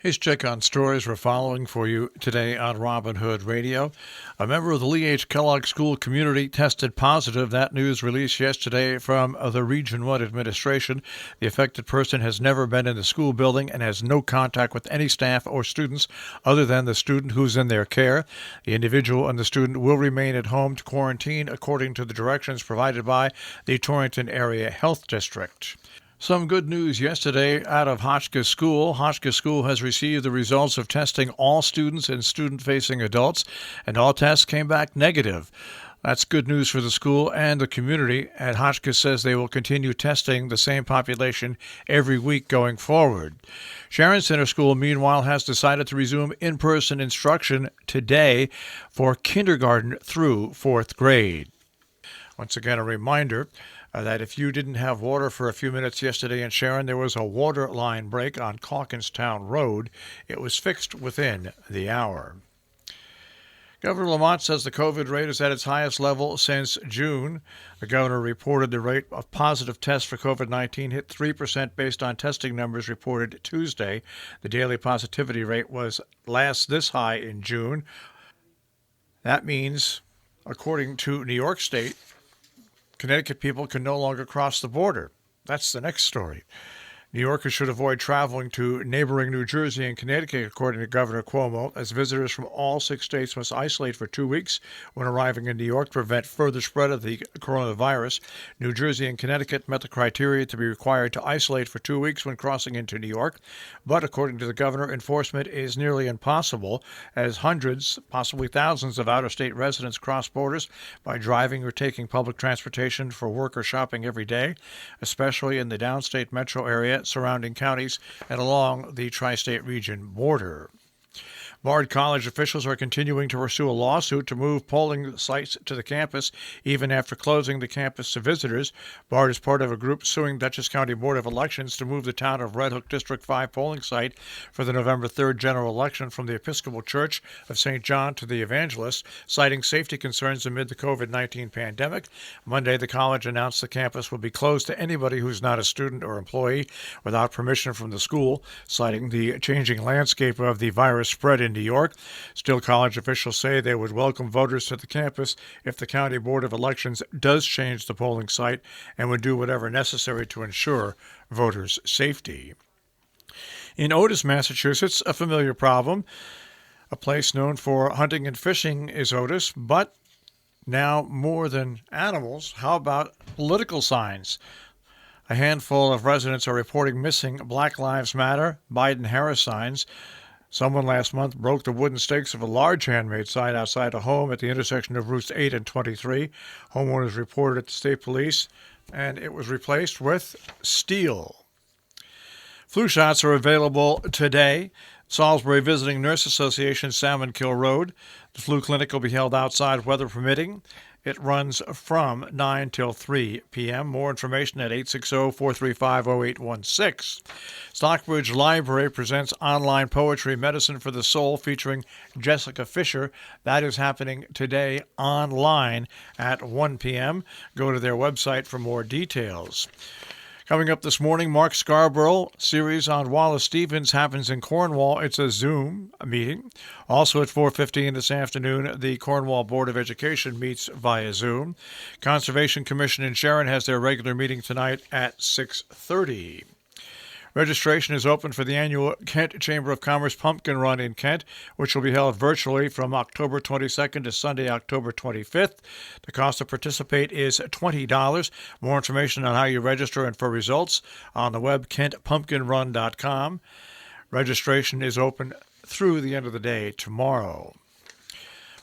Here's check on stories we're following for you today on Robin Hood Radio. A member of the Lee H. Kellogg School community tested positive. That news released yesterday from the Region 1 administration. The affected person has never been in the school building and has no contact with any staff or students other than the student who's in their care. The individual and the student will remain at home to quarantine according to the directions provided by the Torrington Area Health District. Some good news yesterday out of Hotchkiss School. Hotchkiss School has received the results of testing all students and student-facing adults, and all tests came back negative. That's good news for the school and the community, and Hotchkiss says they will continue testing the same population every week going forward. Sharon Center School, meanwhile, has decided to resume in-person instruction today for kindergarten through 4th grade. Once again, a reminder that if you didn't have water for a few minutes yesterday in Sharon, there was a water line break on Calkinstown Road. It was fixed within the hour. Governor Lamont says the COVID rate is at its highest level since June. The governor reported the rate of positive tests for COVID-19 hit 3% based on testing numbers reported Tuesday. The daily positivity rate was last this high in June. That means, according to New York State, Connecticut people can no longer cross the border. That's the next story. New Yorkers should avoid traveling to neighboring New Jersey and Connecticut, according to Governor Cuomo, as visitors from all 6 states must isolate for 2 weeks when arriving in New York to prevent further spread of the coronavirus. New Jersey and Connecticut met the criteria to be required to isolate for 2 weeks when crossing into New York, but according to the governor, enforcement is nearly impossible as hundreds, possibly thousands of out-of-state residents cross borders by driving or taking public transportation for work or shopping every day, especially in the downstate metro area, surrounding counties, and along the tri-state region border. Bard College officials are continuing to pursue a lawsuit to move polling sites to the campus, even after closing the campus to visitors. Bard is part of a group suing Dutchess County Board of Elections to move the town of Red Hook District 5 polling site for the November 3rd general election from the Episcopal Church of St. John to the Evangelist, citing safety concerns amid the COVID-19 pandemic. Monday, the college announced the campus will be closed to anybody who's not a student or employee without permission from the school, citing the changing landscape of the virus spread in New York. Still, college officials say they would welcome voters to the campus if the County Board of Elections does change the polling site and would do whatever necessary to ensure voters' safety. In Otis, Massachusetts, a familiar problem. A place known for hunting and fishing is Otis, but now more than animals, how about political signs? A handful of residents are reporting missing Black Lives Matter, Biden-Harris signs. Someone last month broke the wooden stakes of a large handmade sign outside a home at the intersection of Routes 8 and 23. Homeowners reported it to state police, and it was replaced with steel. Flu shots are available today. Salisbury Visiting Nurse Association, Salmon Kill Road. The flu clinic will be held outside, weather permitting. It runs from 9 till 3 p.m. More information at 860-435-0816. Stockbridge Library presents online poetry, Medicine for the Soul, featuring Jessica Fisher. That is happening today online at 1 p.m. Go to their website for more details. Coming up this morning, Mark Scarborough series on Wallace Stevens happens in Cornwall. It's a Zoom meeting. Also at 4:15 this afternoon, the Cornwall Board of Education meets via Zoom. Conservation Commission in Sharon has their regular meeting tonight at 6:30. Registration is open for the annual Kent Chamber of Commerce Pumpkin Run in Kent, which will be held virtually from October 22nd to Sunday, October 25th. The cost to participate is $20. More information on how you register and for results on the web kentpumpkinrun.com. Registration is open through the end of the day tomorrow.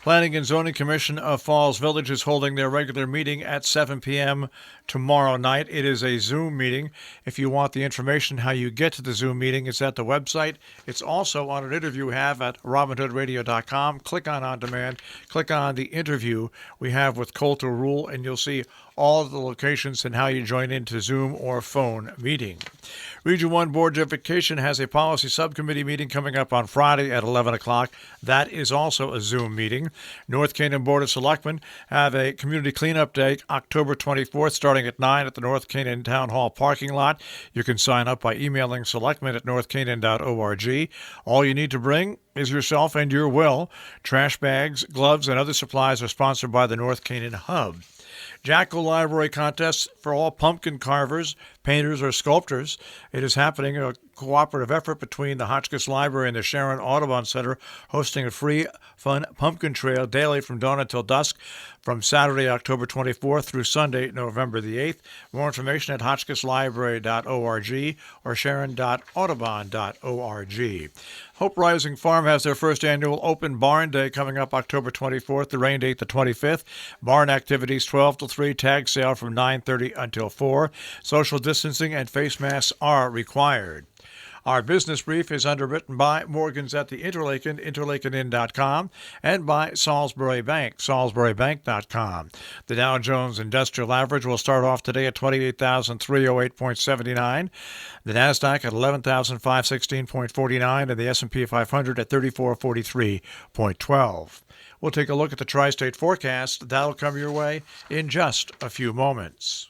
Planning and Zoning Commission of Falls Village is holding their regular meeting at 7 p.m. tomorrow night. It is a Zoom meeting. If you want the information how you get to the Zoom meeting, it's at the website. It's also on an interview we have at robinhoodradio.com. Click on Demand. Click on the interview we have with Colter Rule, and you'll see all of the locations and how you join into Zoom or phone meeting. Region 1 Board of Education has a policy subcommittee meeting coming up on Friday at 11 o'clock. That is also a Zoom meeting. North Canaan Board of Selectmen have a community cleanup day October 24th starting at 9 at the North Canaan Town Hall parking lot. You can sign up by emailing selectmen@northcanaan.org. All you need to bring is yourself and your will. Trash bags, gloves, and other supplies are sponsored by the North Canaan Hub. Jackal Library Contest for all pumpkin carvers, painters, or sculptors. It is happening, a cooperative effort between the Hotchkiss Library and the Sharon Audubon Center, hosting a free, fun pumpkin trail daily from dawn until dusk from Saturday, October 24th through Sunday, November the 8th. More information at hotchkisslibrary.org or sharon.audubon.org. Hope Rising Farm has their first annual Open Barn Day coming up October 24th, the rain date the 25th. Barn activities 12 to 3, tag sale from 9:30 until 4. Social distancing and face masks are required. Our business brief is underwritten by Morgans at the Interlaken, interlakenin.com, and by Salisbury Bank, salisburybank.com. The Dow Jones Industrial Average will start off today at 28,308.79, the NASDAQ at 11,516.49, and the S&P 500 at 3443.12. We'll take a look at the tri-state forecast. That'll come your way in just a few moments.